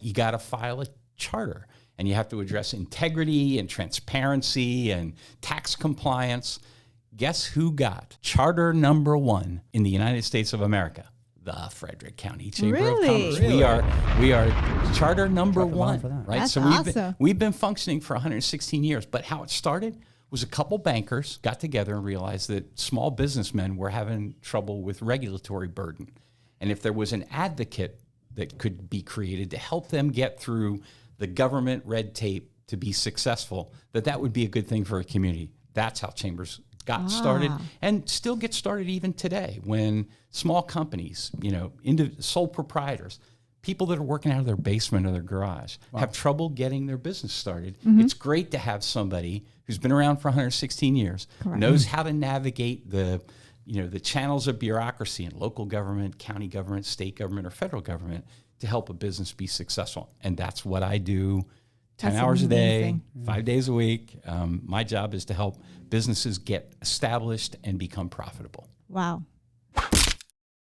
you got to file a charter, and you have to address integrity and transparency and tax compliance. Guess who got charter number 1 in the United States of America? The Frederick County Chamber of Commerce. Really? We are charter number 1, right? That's So awesome. we've been functioning for 116 years. But how it started was a couple bankers got together and realized that small businessmen were having trouble with regulatory burden. And if there was an advocate that could be created to help them get through the government red tape to be successful, that would be a good thing for a community. That's how chambers got started and still get started even today when small companies, sole proprietors, people that are working out of their basement or their garage have trouble getting their business started. It's great to have somebody who's been around for 116 years, knows how to navigate the channels of bureaucracy in local government, county government, state government, or federal government to help a business be successful. And that's what I do 10 hours a day, 5 days a week. My job is to help businesses get established and become profitable. Wow.